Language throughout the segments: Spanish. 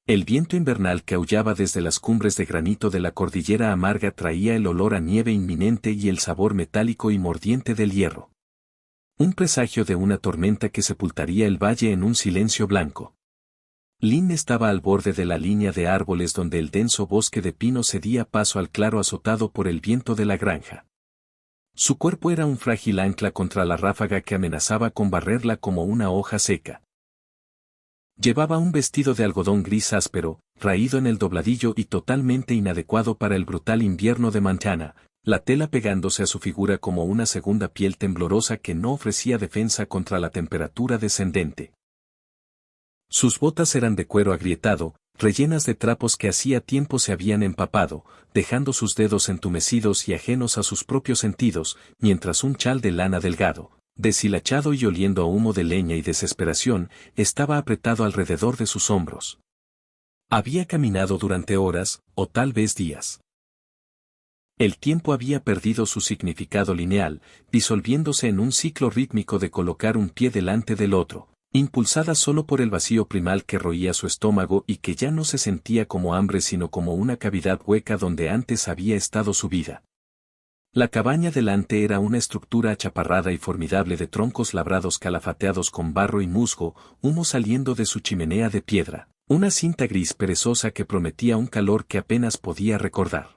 El viento invernal que aullaba desde las cumbres de granito de la cordillera amarga traía el olor a nieve inminente y el sabor metálico y mordiente del hierro. Un presagio de una tormenta que sepultaría el valle en un silencio blanco. Lynn estaba al borde de la línea de árboles donde el denso bosque de pino cedía paso al claro azotado por el viento de la granja. Su cuerpo era un frágil ancla contra la ráfaga que amenazaba con barrerla como una hoja seca. Llevaba un vestido de algodón gris áspero, raído en el dobladillo y totalmente inadecuado para el brutal invierno de Montana, la tela pegándose a su figura como una segunda piel temblorosa que no ofrecía defensa contra la temperatura descendente. Sus botas eran de cuero agrietado, rellenas de trapos que hacía tiempo se habían empapado, dejando sus dedos entumecidos y ajenos a sus propios sentidos, mientras un chal de lana delgado, deshilachado y oliendo a humo de leña y desesperación, estaba apretado alrededor de sus hombros. Había caminado durante horas, o tal vez días. El tiempo había perdido su significado lineal, disolviéndose en un ciclo rítmico de colocar un pie delante del otro, impulsada solo por el vacío primal que roía su estómago y que ya no se sentía como hambre sino como una cavidad hueca donde antes había estado su vida. La cabaña delante era una estructura achaparrada y formidable de troncos labrados calafateados con barro y musgo, humo saliendo de su chimenea de piedra, una cinta gris perezosa que prometía un calor que apenas podía recordar.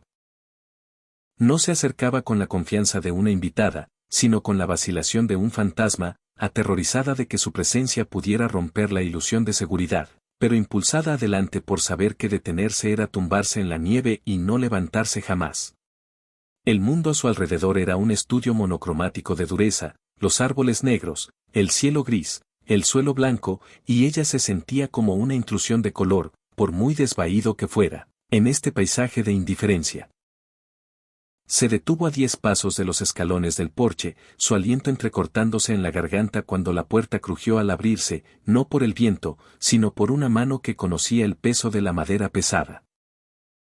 No se acercaba con la confianza de una invitada, sino con la vacilación de un fantasma, aterrorizada de que su presencia pudiera romper la ilusión de seguridad, pero impulsada adelante por saber que detenerse era tumbarse en la nieve y no levantarse jamás. El mundo a su alrededor era un estudio monocromático de dureza, los árboles negros, el cielo gris, el suelo blanco, y ella se sentía como una intrusión de color, por muy desvaído que fuera, en este paisaje de indiferencia. Se detuvo a 10 pasos de los escalones del porche, su aliento entrecortándose en la garganta cuando la puerta crujió al abrirse, no por el viento, sino por una mano que conocía el peso de la madera pesada.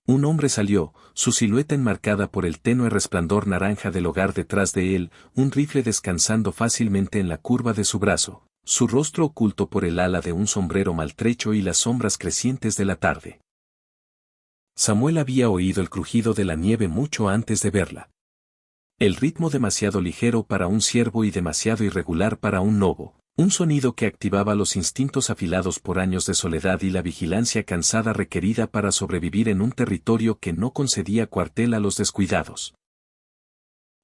Un hombre salió, su silueta enmarcada por el tenue resplandor naranja del hogar detrás de él, un rifle descansando fácilmente en la curva de su brazo, su rostro oculto por el ala de un sombrero maltrecho y las sombras crecientes de la tarde. Samuel había oído el crujido de la nieve mucho antes de verla. El ritmo demasiado ligero para un ciervo y demasiado irregular para un lobo, un sonido que activaba los instintos afilados por años de soledad y la vigilancia cansada requerida para sobrevivir en un territorio que no concedía cuartel a los descuidados.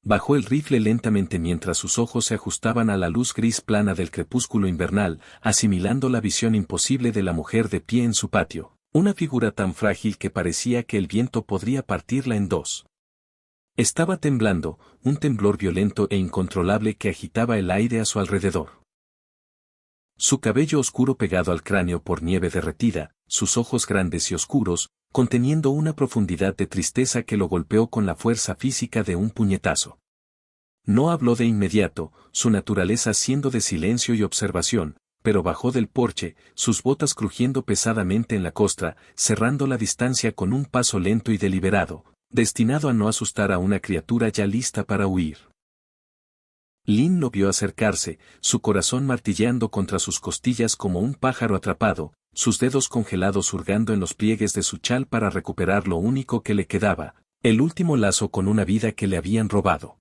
Bajó el rifle lentamente mientras sus ojos se ajustaban a la luz gris plana del crepúsculo invernal, asimilando la visión imposible de la mujer de pie en su patio. Una figura tan frágil que parecía que el viento podría partirla en dos. Estaba temblando, un temblor violento e incontrolable que agitaba el aire a su alrededor. Su cabello oscuro pegado al cráneo por nieve derretida, sus ojos grandes y oscuros, conteniendo una profundidad de tristeza que lo golpeó con la fuerza física de un puñetazo. No habló de inmediato, su naturaleza siendo de silencio y observación, pero bajó del porche, sus botas crujiendo pesadamente en la costra, cerrando la distancia con un paso lento y deliberado, destinado a no asustar a una criatura ya lista para huir. Lynn lo vio acercarse, su corazón martilleando contra sus costillas como un pájaro atrapado, sus dedos congelados hurgando en los pliegues de su chal para recuperar lo único que le quedaba, el último lazo con una vida que le habían robado.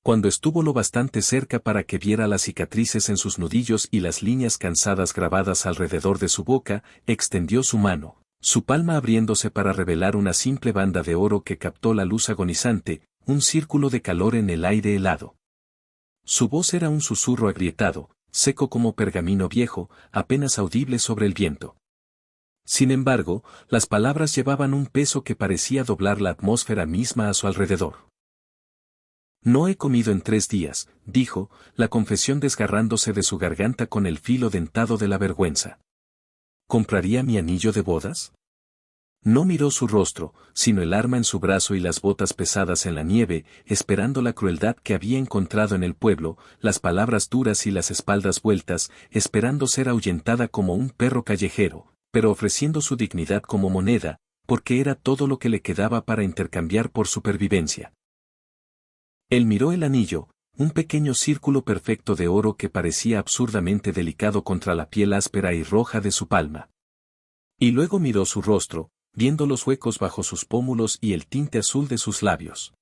Cuando estuvo lo bastante cerca para que viera las cicatrices en sus nudillos y las líneas cansadas grabadas alrededor de su boca, extendió su mano, su palma abriéndose para revelar una simple banda de oro que captó la luz agonizante, un círculo de calor en el aire helado. Su voz era un susurro agrietado, seco como pergamino viejo, apenas audible sobre el viento. Sin embargo, las palabras llevaban un peso que parecía doblar la atmósfera misma a su alrededor. No he comido en 3 días, dijo, la confesión desgarrándose de su garganta con el filo dentado de la vergüenza. ¿Compraría mi anillo de bodas? No miró su rostro, sino el arma en su brazo y las botas pesadas en la nieve, esperando la crueldad que había encontrado en el pueblo, las palabras duras y las espaldas vueltas, esperando ser ahuyentada como un perro callejero, pero ofreciendo su dignidad como moneda, porque era todo lo que le quedaba para intercambiar por supervivencia. Él miró el anillo, un pequeño círculo perfecto de oro que parecía absurdamente delicado contra la piel áspera y roja de su palma. Y luego miró su rostro, viendo los huecos bajo sus pómulos y el tinte azul de sus labios.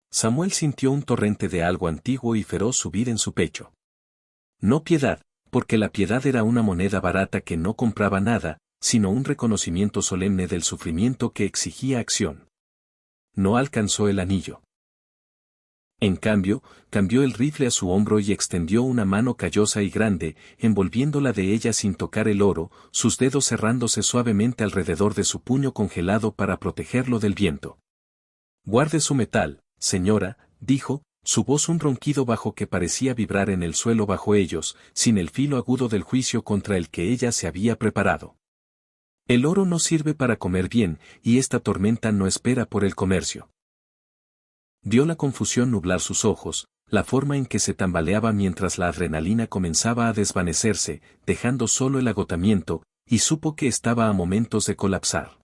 Samuel sintió un torrente de algo antiguo y feroz subir en su pecho. No piedad, porque la piedad era una moneda barata que no compraba nada, sino un reconocimiento solemne del sufrimiento que exigía acción. No alcanzó el anillo. En cambio, cambió el rifle a su hombro y extendió una mano callosa y grande, envolviéndola de ella sin tocar el oro, sus dedos cerrándose suavemente alrededor de su puño congelado para protegerlo del viento. «Guarde su metal, señora», dijo, su voz un ronquido bajo que parecía vibrar en el suelo bajo ellos, sin el filo agudo del juicio contra el que ella se había preparado. «El oro no sirve para comer bien, y esta tormenta no espera por el comercio». Vio la confusión nublar sus ojos, la forma en que se tambaleaba mientras la adrenalina comenzaba a desvanecerse, dejando solo el agotamiento, y supo que estaba a momentos de colapsar.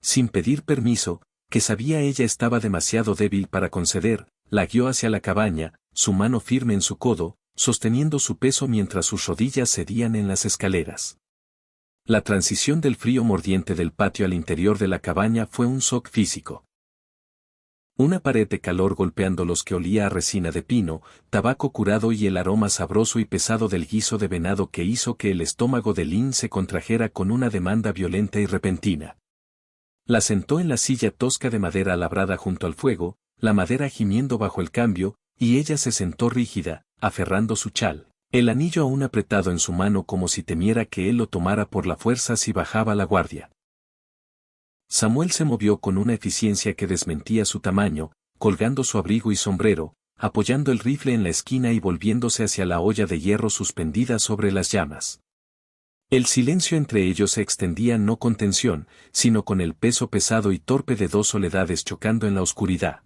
Sin pedir permiso, que sabía ella estaba demasiado débil para conceder, la guió hacia la cabaña, su mano firme en su codo, sosteniendo su peso mientras sus rodillas cedían en las escaleras. La transición del frío mordiente del patio al interior de la cabaña fue un shock físico. Una pared de calor golpeándolos que olía a resina de pino, tabaco curado y el aroma sabroso y pesado del guiso de venado que hizo que el estómago de Lynn se contrajera con una demanda violenta y repentina. La sentó en la silla tosca de madera labrada junto al fuego, la madera gimiendo bajo el cambio, y ella se sentó rígida, aferrando su chal, el anillo aún apretado en su mano como si temiera que él lo tomara por la fuerza si bajaba la guardia. Samuel se movió con una eficiencia que desmentía su tamaño, colgando su abrigo y sombrero, apoyando el rifle en la esquina y volviéndose hacia la olla de hierro suspendida sobre las llamas. El silencio entre ellos se extendía no con tensión, sino con el peso pesado y torpe de dos soledades chocando en la oscuridad.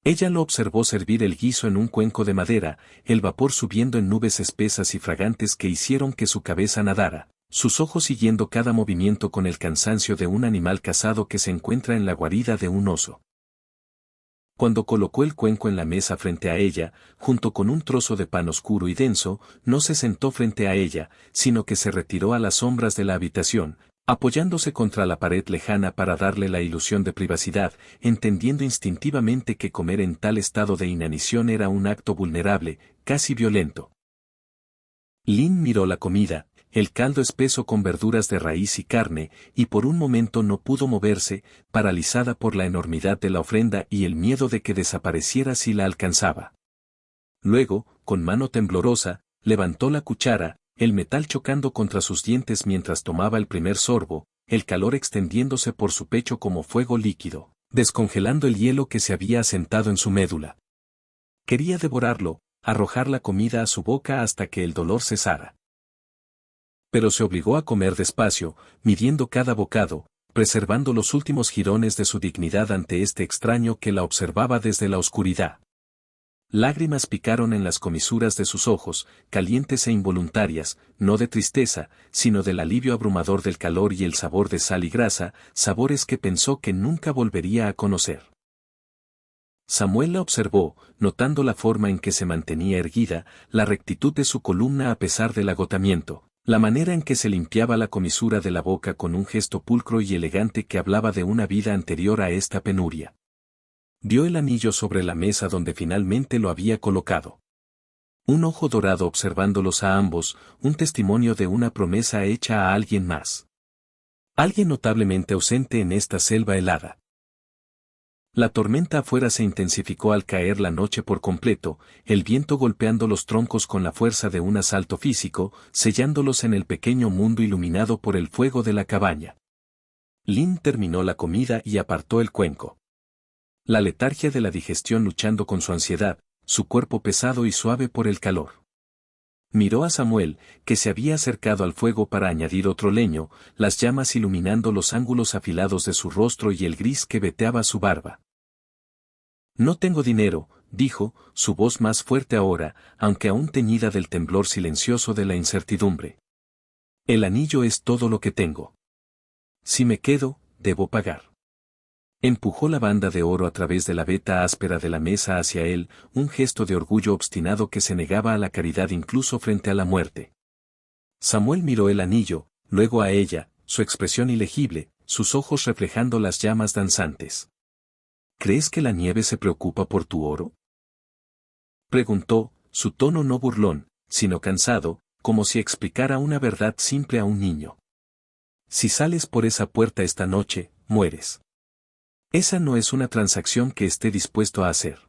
Ella lo observó servir el guiso en un cuenco de madera, el vapor subiendo en nubes espesas y fragantes que hicieron que su cabeza nadara, sus ojos siguiendo cada movimiento con el cansancio de un animal cazado que se encuentra en la guarida de un oso. Cuando colocó el cuenco en la mesa frente a ella, junto con un trozo de pan oscuro y denso, no se sentó frente a ella, sino que se retiró a las sombras de la habitación, apoyándose contra la pared lejana para darle la ilusión de privacidad, entendiendo instintivamente que comer en tal estado de inanición era un acto vulnerable, casi violento. Lynn miró la comida, el caldo espeso con verduras de raíz y carne, y por un momento no pudo moverse, paralizada por la enormidad de la ofrenda y el miedo de que desapareciera si la alcanzaba. Luego, con mano temblorosa, levantó la cuchara, el metal chocando contra sus dientes mientras tomaba el primer sorbo, el calor extendiéndose por su pecho como fuego líquido, descongelando el hielo que se había asentado en su médula. Quería devorarlo, arrojar la comida a su boca hasta que el dolor cesara. Pero se obligó a comer despacio, midiendo cada bocado, preservando los últimos jirones de su dignidad ante este extraño que la observaba desde la oscuridad. Lágrimas picaron en las comisuras de sus ojos, calientes e involuntarias, no de tristeza, sino del alivio abrumador del calor y el sabor de sal y grasa, sabores que pensó que nunca volvería a conocer. Samuel la observó, notando la forma en que se mantenía erguida, la rectitud de su columna a pesar del agotamiento, la manera en que se limpiaba la comisura de la boca con un gesto pulcro y elegante que hablaba de una vida anterior a esta penuria. Vio el anillo sobre la mesa donde finalmente lo había colocado. Un ojo dorado observándolos a ambos, un testimonio de una promesa hecha a alguien más. Alguien notablemente ausente en esta selva helada. La tormenta afuera se intensificó al caer la noche por completo, el viento golpeando los troncos con la fuerza de un asalto físico, sellándolos en el pequeño mundo iluminado por el fuego de la cabaña. Lynn terminó la comida y apartó el cuenco. La letargia de la digestión luchando con su ansiedad, su cuerpo pesado y suave por el calor. Miró a Samuel, que se había acercado al fuego para añadir otro leño, las llamas iluminando los ángulos afilados de su rostro y el gris que veteaba su barba. «No tengo dinero», dijo, su voz más fuerte ahora, aunque aún teñida del temblor silencioso de la incertidumbre. «El anillo es todo lo que tengo. Si me quedo, debo pagar». Empujó la banda de oro a través de la veta áspera de la mesa hacia él, un gesto de orgullo obstinado que se negaba a la caridad incluso frente a la muerte. Samuel miró el anillo, luego a ella, su expresión ilegible, sus ojos reflejando las llamas danzantes. ¿Crees que la nieve se preocupa por tu oro? Preguntó, su tono no burlón, sino cansado, como si explicara una verdad simple a un niño. Si sales por esa puerta esta noche, mueres. Esa no es una transacción que esté dispuesto a hacer.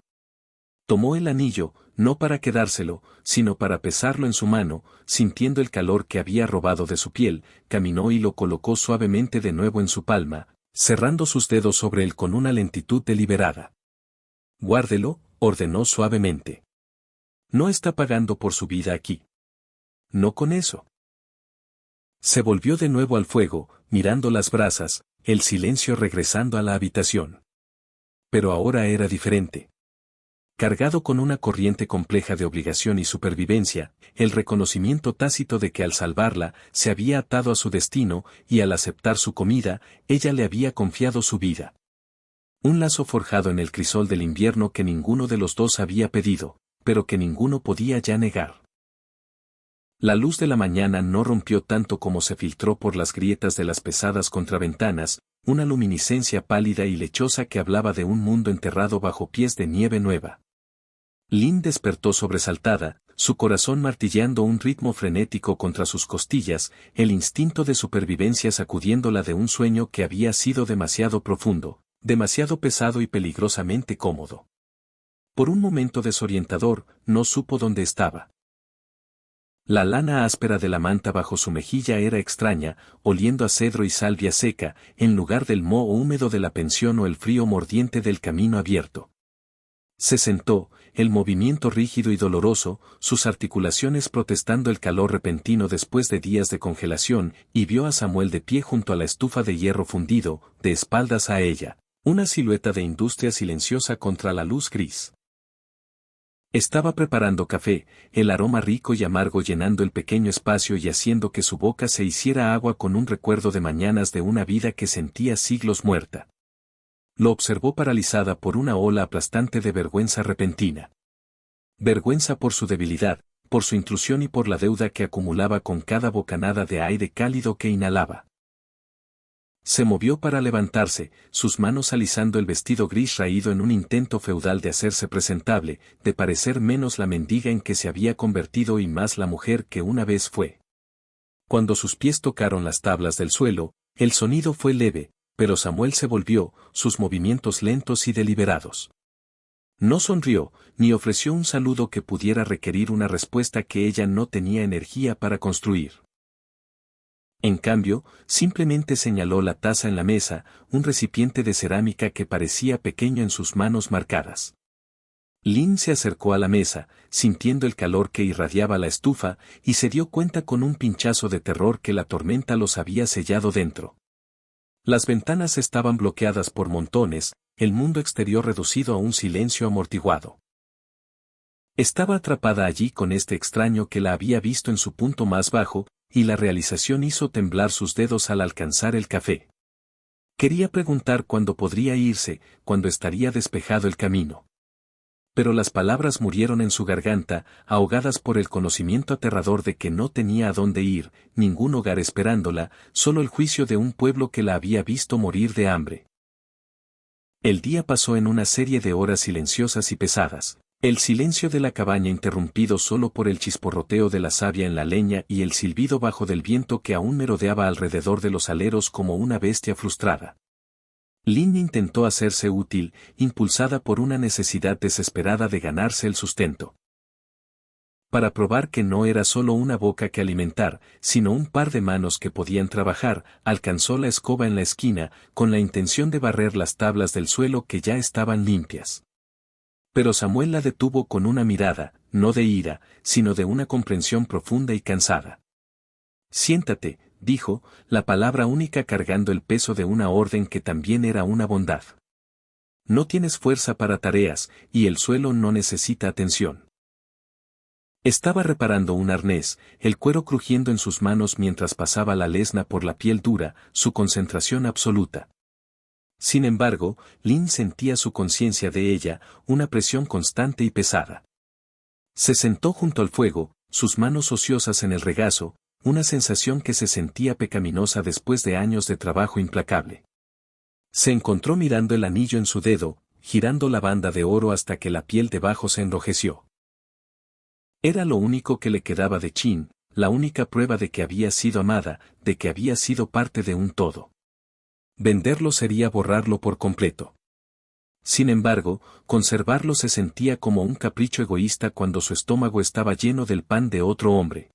Tomó el anillo, no para quedárselo, sino para pesarlo en su mano, sintiendo el calor que había robado de su piel, caminó y lo colocó suavemente de nuevo en su palma, cerrando sus dedos sobre él con una lentitud deliberada. Guárdelo, ordenó suavemente. No está pagando por su vida aquí. No con eso. Se volvió de nuevo al fuego, mirando las brasas, el silencio regresando a la habitación. Pero ahora era diferente. Cargado con una corriente compleja de obligación y supervivencia, el reconocimiento tácito de que al salvarla, se había atado a su destino, y al aceptar su comida, ella le había confiado su vida. Un lazo forjado en el crisol del invierno que ninguno de los dos había pedido, pero que ninguno podía ya negar. La luz de la mañana no rompió tanto como se filtró por las grietas de las pesadas contraventanas, una luminiscencia pálida y lechosa que hablaba de un mundo enterrado bajo pies de nieve nueva. Lynn despertó sobresaltada, su corazón martilleando un ritmo frenético contra sus costillas, el instinto de supervivencia sacudiéndola de un sueño que había sido demasiado profundo, demasiado pesado y peligrosamente cómodo. Por un momento desorientador, no supo dónde estaba. La lana áspera de la manta bajo su mejilla era extraña, oliendo a cedro y salvia seca, en lugar del moho húmedo de la pensión o el frío mordiente del camino abierto. Se sentó, el movimiento rígido y doloroso, sus articulaciones protestando el calor repentino después de días de congelación, y vio a Samuel de pie junto a la estufa de hierro fundido, de espaldas a ella, una silueta de industria silenciosa contra la luz gris. Estaba preparando café, el aroma rico y amargo llenando el pequeño espacio y haciendo que su boca se hiciera agua con un recuerdo de mañanas de una vida que sentía siglos muerta. Lo observó paralizada por una ola aplastante de vergüenza repentina. Vergüenza por su debilidad, por su intrusión y por la deuda que acumulaba con cada bocanada de aire cálido que inhalaba. Se movió para levantarse, sus manos alisando el vestido gris raído en un intento feudal de hacerse presentable, de parecer menos la mendiga en que se había convertido y más la mujer que una vez fue. Cuando sus pies tocaron las tablas del suelo, el sonido fue leve, pero Samuel se volvió, sus movimientos lentos y deliberados. No sonrió, ni ofreció un saludo que pudiera requerir una respuesta que ella no tenía energía para construir. En cambio, simplemente señaló la taza en la mesa, un recipiente de cerámica que parecía pequeño en sus manos marcadas. Lynn se acercó a la mesa, sintiendo el calor que irradiaba la estufa, y se dio cuenta con un pinchazo de terror que la tormenta los había sellado dentro. Las ventanas estaban bloqueadas por montones, el mundo exterior reducido a un silencio amortiguado. Estaba atrapada allí con este extraño que la había visto en su punto más bajo, y la realización hizo temblar sus dedos al alcanzar el café. Quería preguntar cuándo podría irse, cuándo estaría despejado el camino. Pero las palabras murieron en su garganta, ahogadas por el conocimiento aterrador de que no tenía a dónde ir, ningún hogar esperándola, solo el juicio de un pueblo que la había visto morir de hambre. El día pasó en una serie de horas silenciosas y pesadas. El silencio de la cabaña interrumpido solo por el chisporroteo de la savia en la leña y el silbido bajo del viento que aún merodeaba alrededor de los aleros como una bestia frustrada. Lynn intentó hacerse útil, impulsada por una necesidad desesperada de ganarse el sustento. Para probar que no era solo una boca que alimentar, sino un par de manos que podían trabajar, alcanzó la escoba en la esquina, con la intención de barrer las tablas del suelo que ya estaban limpias. Pero Samuel la detuvo con una mirada, no de ira, sino de una comprensión profunda y cansada. Siéntate, dijo, la palabra única cargando el peso de una orden que también era una bondad. No tienes fuerza para tareas, y el suelo no necesita atención. Estaba reparando un arnés, el cuero crujiendo en sus manos mientras pasaba la lesna por la piel dura, su concentración absoluta. Sin embargo, Lynn sentía su conciencia de ella, una presión constante y pesada. Se sentó junto al fuego, sus manos ociosas en el regazo, una sensación que se sentía pecaminosa después de años de trabajo implacable. Se encontró mirando el anillo en su dedo, girando la banda de oro hasta que la piel debajo se enrojeció. Era lo único que le quedaba de Chin, la única prueba de que había sido amada, de que había sido parte de un todo. Venderlo sería borrarlo por completo. Sin embargo, conservarlo se sentía como un capricho egoísta cuando su estómago estaba lleno del pan de otro hombre.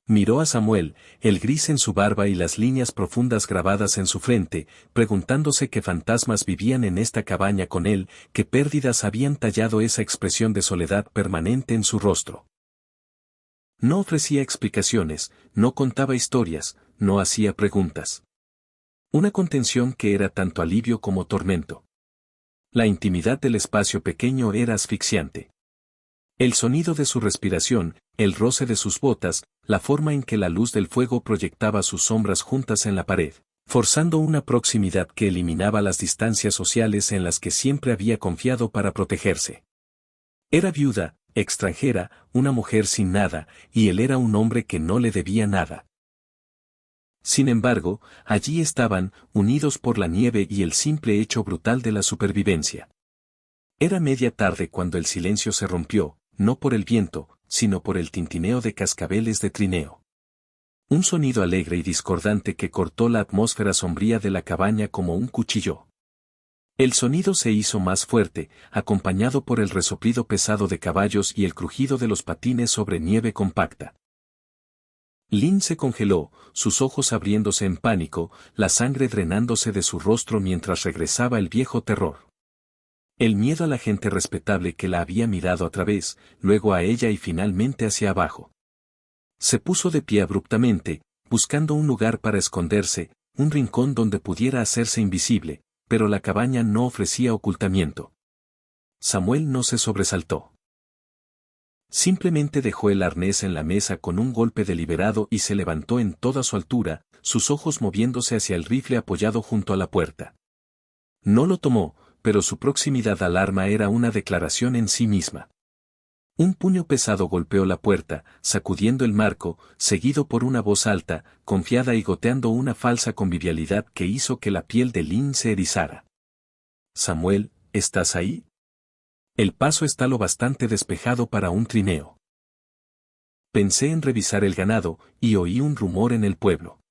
Miró a Samuel, el gris en su barba y las líneas profundas grabadas en su frente, preguntándose qué fantasmas vivían en esta cabaña con él, qué pérdidas habían tallado esa expresión de soledad permanente en su rostro. No ofrecía explicaciones, no contaba historias, no hacía preguntas. Una contención que era tanto alivio como tormento. La intimidad del espacio pequeño era asfixiante. El sonido de su respiración, el roce de sus botas, la forma en que la luz del fuego proyectaba sus sombras juntas en la pared, forzando una proximidad que eliminaba las distancias sociales en las que siempre había confiado para protegerse. Era viuda, extranjera, una mujer sin nada, y él era un hombre que no le debía nada. Sin embargo, allí estaban, unidos por la nieve y el simple hecho brutal de la supervivencia. Era media tarde cuando el silencio se rompió, no por el viento, sino por el tintineo de cascabeles de trineo. Un sonido alegre y discordante que cortó la atmósfera sombría de la cabaña como un cuchillo. El sonido se hizo más fuerte, acompañado por el resoplido pesado de caballos y el crujido de los patines sobre nieve compacta. Lin se congeló, sus ojos abriéndose en pánico, la sangre drenándose de su rostro mientras regresaba el viejo terror. El miedo a la gente respetable que la había mirado a través, luego a ella y finalmente hacia abajo. Se puso de pie abruptamente, buscando un lugar para esconderse, un rincón donde pudiera hacerse invisible, pero la cabaña no ofrecía ocultamiento. Samuel no se sobresaltó. Simplemente dejó el arnés en la mesa con un golpe deliberado y se levantó en toda su altura, sus ojos moviéndose hacia el rifle apoyado junto a la puerta. No lo tomó, pero su proximidad al arma era una declaración en sí misma. Un puño pesado golpeó la puerta, sacudiendo el marco, seguido por una voz alta, confiada y goteando una falsa convivialidad que hizo que la piel de Lin se erizara. «Samuel, ¿estás ahí? El paso está lo bastante despejado para un trineo». Pensé en revisar el ganado, y oí un rumor en el pueblo.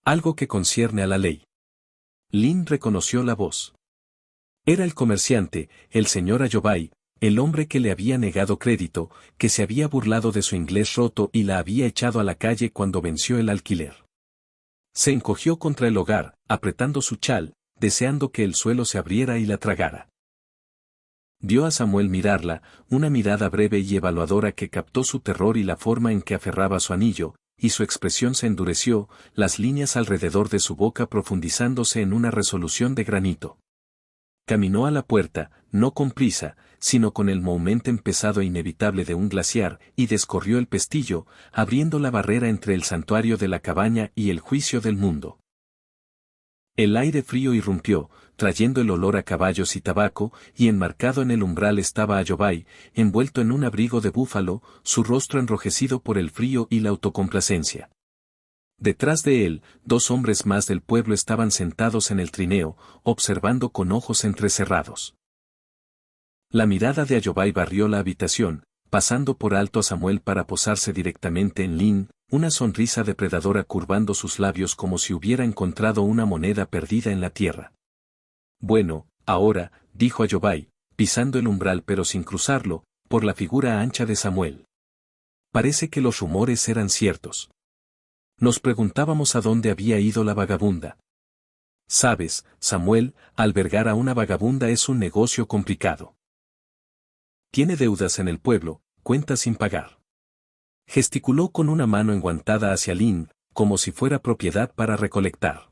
Algo que concierne a la ley. Lin reconoció la voz. Era el comerciante, el señor Ayobay, el hombre que le había negado crédito, que se había burlado de su inglés roto y la había echado a la calle cuando venció el alquiler. Se encogió contra el hogar, apretando su chal, deseando que el suelo se abriera y la tragara. Dio a Samuel mirarla, una mirada breve y evaluadora que captó su terror y la forma en que aferraba su anillo, y su expresión se endureció, las líneas alrededor de su boca profundizándose en una resolución de granito. Caminó a la puerta, no con prisa, sino con el movimiento pesado e inevitable de un glaciar, y descorrió el pestillo, abriendo la barrera entre el santuario de la cabaña y el juicio del mundo. El aire frío irrumpió, trayendo el olor a caballos y tabaco, y enmarcado en el umbral estaba Ayobay, envuelto en un abrigo de búfalo, su rostro enrojecido por el frío y la autocomplacencia. Detrás de él, 2 hombres más del pueblo estaban sentados en el trineo, observando con ojos entrecerrados. La mirada de Ayobay barrió la habitación, pasando por alto a Samuel para posarse directamente en Lin, una sonrisa depredadora curvando sus labios como si hubiera encontrado una moneda perdida en la tierra. «Bueno, ahora», dijo Ayobay, pisando el umbral pero sin cruzarlo, por la figura ancha de Samuel. Parece que los rumores eran ciertos. Nos preguntábamos a dónde había ido la vagabunda. Sabes, Samuel, albergar a una vagabunda es un negocio complicado. Tiene deudas en el pueblo, cuentas sin pagar. Gesticuló con una mano enguantada hacia Lin, como si fuera propiedad para recolectar.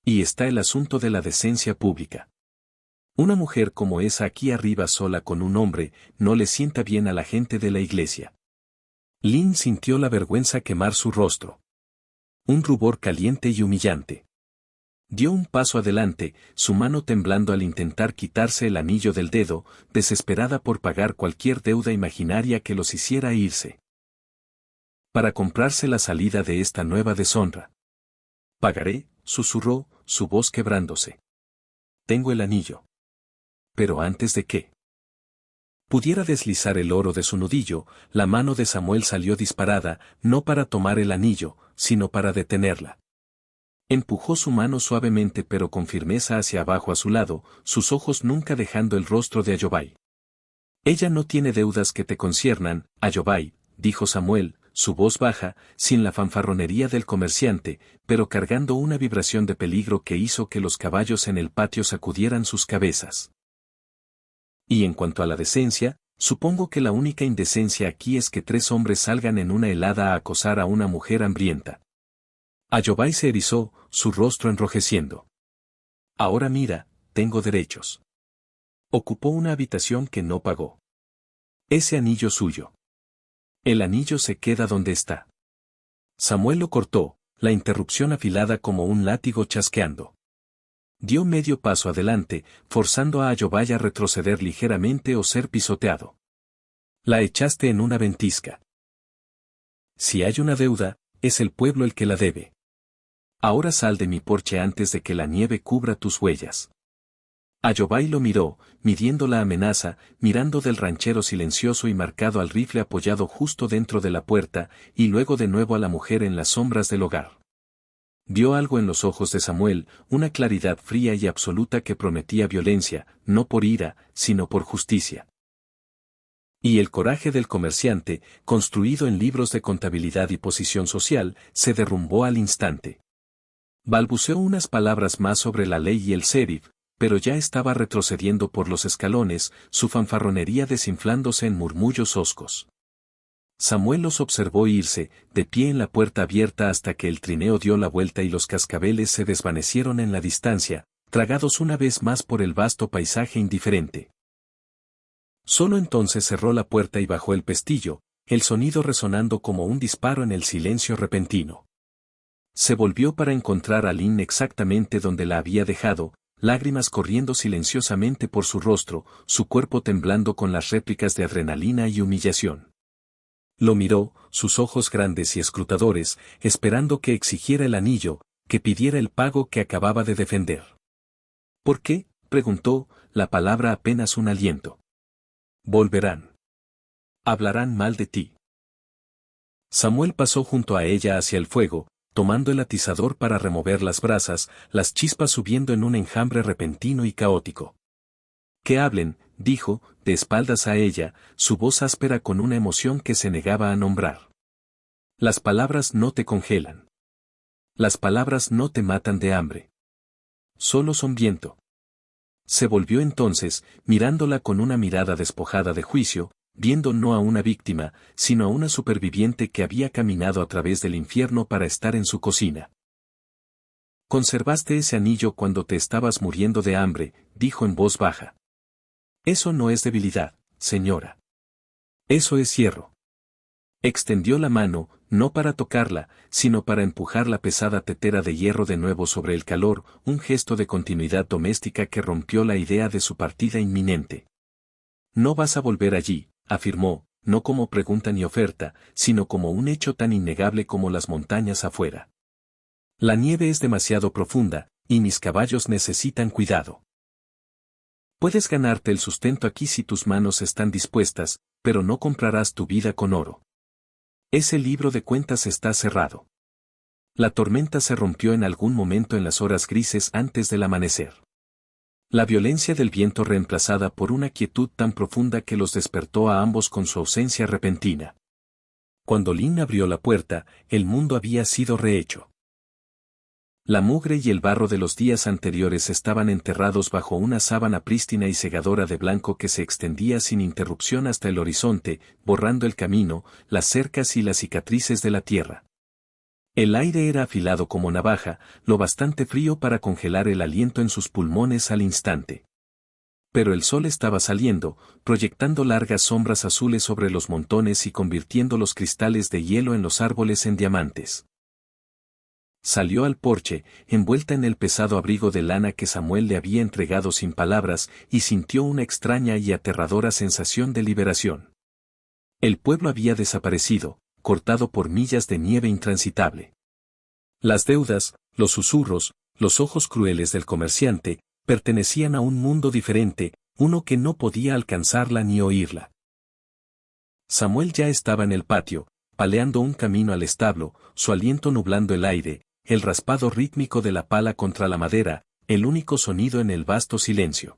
Y está el asunto de la decencia pública. Una mujer como esa aquí arriba sola con un hombre, no le sienta bien a la gente de la iglesia. Lin sintió la vergüenza quemar su rostro. Un rubor caliente y humillante. Dio un paso adelante, su mano temblando al intentar quitarse el anillo del dedo, desesperada por pagar cualquier deuda imaginaria que los hiciera irse. para comprarse la salida de esta nueva deshonra. Pagaré, susurró, su voz quebrándose. Tengo el anillo. Pero antes de que pudiera deslizar el oro de su nudillo, la mano de Samuel salió disparada, no para tomar el anillo, sino para detenerla. Empujó su mano suavemente pero con firmeza hacia abajo a su lado, sus ojos nunca dejando el rostro de Ayobai. Ella no tiene deudas que te conciernan, Ayobai, dijo Samuel, su voz baja, sin la fanfarronería del comerciante, pero cargando una vibración de peligro que hizo que los caballos en el patio sacudieran sus cabezas. Y en cuanto a la decencia, supongo que la única indecencia aquí es que 3 hombres salgan en una helada a acosar a una mujer hambrienta. Ayobai se erizó, su rostro enrojeciendo. Ahora mira, tengo derechos. Ocupó una habitación que no pagó. Ese anillo suyo. El anillo se queda donde está. Samuel lo cortó, la interrupción afilada como un látigo chasqueando. Dio medio paso adelante, forzando a Ayobai a retroceder ligeramente o ser pisoteado. La echaste en una ventisca. Si hay una deuda, es el pueblo el que la debe. Ahora sal de mi porche antes de que la nieve cubra tus huellas. Ayobai lo miró, midiendo la amenaza, mirando del ranchero silencioso y marcado al rifle apoyado justo dentro de la puerta, y luego de nuevo a la mujer en las sombras del hogar. Vio algo en los ojos de Samuel, una claridad fría y absoluta que prometía violencia, no por ira, sino por justicia. Y el coraje del comerciante, construido en libros de contabilidad y posición social, se derrumbó al instante. Balbuceó unas palabras más sobre la ley y el sheriff, pero ya estaba retrocediendo por los escalones, su fanfarronería desinflándose en murmullos hoscos. Samuel los observó irse, de pie en la puerta abierta hasta que el trineo dio la vuelta y los cascabeles se desvanecieron en la distancia, tragados una vez más por el vasto paisaje indiferente. Solo entonces cerró la puerta y bajó el pestillo, el sonido resonando como un disparo en el silencio repentino. Se volvió para encontrar a Lynn exactamente donde la había dejado, lágrimas corriendo silenciosamente por su rostro, su cuerpo temblando con las réplicas de adrenalina y humillación. Lo miró, sus ojos grandes y escrutadores, esperando que exigiera el anillo, que pidiera el pago que acababa de defender. ¿Por qué?, preguntó, la palabra apenas un aliento. Volverán. Hablarán mal de ti. Samuel pasó junto a ella hacia el fuego, tomando el atizador para remover las brasas, las chispas subiendo en un enjambre repentino y caótico. Que hablen, dijo, de espaldas a ella, su voz áspera con una emoción que se negaba a nombrar. Las palabras no te congelan. Las palabras no te matan de hambre. Solo son viento. Se volvió entonces, mirándola con una mirada despojada de juicio, viendo no a una víctima, sino a una superviviente que había caminado a través del infierno para estar en su cocina. Conservaste ese anillo cuando te estabas muriendo de hambre, dijo en voz baja. Eso no es debilidad, señora. Eso es hierro. Extendió la mano, no para tocarla, sino para empujar la pesada tetera de hierro de nuevo sobre el calor, un gesto de continuidad doméstica que rompió la idea de su partida inminente. No vas a volver allí, afirmó, no como pregunta ni oferta, sino como un hecho tan innegable como las montañas afuera. La nieve es demasiado profunda, y mis caballos necesitan cuidado. Puedes ganarte el sustento aquí si tus manos están dispuestas, pero no comprarás tu vida con oro. Ese libro de cuentas está cerrado. La tormenta se rompió en algún momento en las horas grises antes del amanecer. La violencia del viento reemplazada por una quietud tan profunda que los despertó a ambos con su ausencia repentina. Cuando Lynn abrió la puerta, el mundo había sido rehecho. La mugre y el barro de los días anteriores estaban enterrados bajo una sábana prístina y segadora de blanco que se extendía sin interrupción hasta el horizonte, borrando el camino, las cercas y las cicatrices de la tierra. El aire era afilado como navaja, lo bastante frío para congelar el aliento en sus pulmones al instante. Pero el sol estaba saliendo, proyectando largas sombras azules sobre los montones y convirtiendo los cristales de hielo en los árboles en diamantes. Salió al porche, envuelta en el pesado abrigo de lana que Samuel le había entregado sin palabras, y sintió una extraña y aterradora sensación de liberación. El pueblo había desaparecido, cortado por millas de nieve intransitable. Las deudas, los susurros, los ojos crueles del comerciante, pertenecían a un mundo diferente, uno que no podía alcanzarla ni oírla. Samuel ya estaba en el patio, paleando un camino al establo, su aliento nublando el aire, el raspado rítmico de la pala contra la madera, el único sonido en el vasto silencio.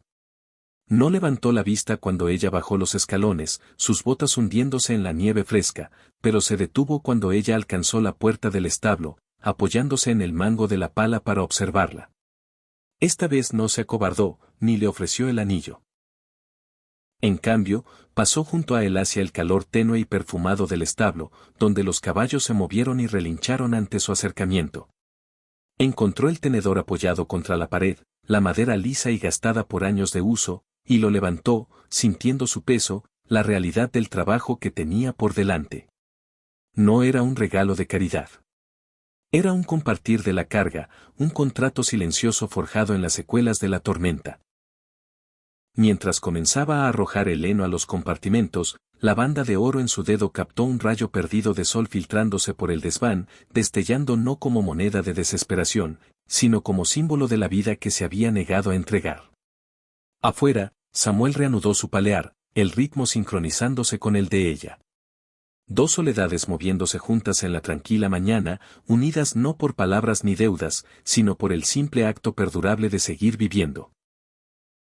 No levantó la vista cuando ella bajó los escalones, sus botas hundiéndose en la nieve fresca, pero se detuvo cuando ella alcanzó la puerta del establo, apoyándose en el mango de la pala para observarla. Esta vez no se acobardó, ni le ofreció el anillo. En cambio, pasó junto a él hacia el calor tenue y perfumado del establo, donde los caballos se movieron y relincharon ante su acercamiento. Encontró el tenedor apoyado contra la pared, la madera lisa y gastada por años de uso, y lo levantó, sintiendo su peso, la realidad del trabajo que tenía por delante. No era un regalo de caridad. Era un compartir de la carga, un contrato silencioso forjado en las secuelas de la tormenta. Mientras comenzaba a arrojar el heno a los compartimentos, la banda de oro en su dedo captó un rayo perdido de sol filtrándose por el desván, destellando no como moneda de desesperación, sino como símbolo de la vida que se había negado a entregar. Afuera, Samuel reanudó su palear, el ritmo sincronizándose con el de ella. Dos soledades moviéndose juntas en la tranquila mañana, unidas no por palabras ni deudas, sino por el simple acto perdurable de seguir viviendo.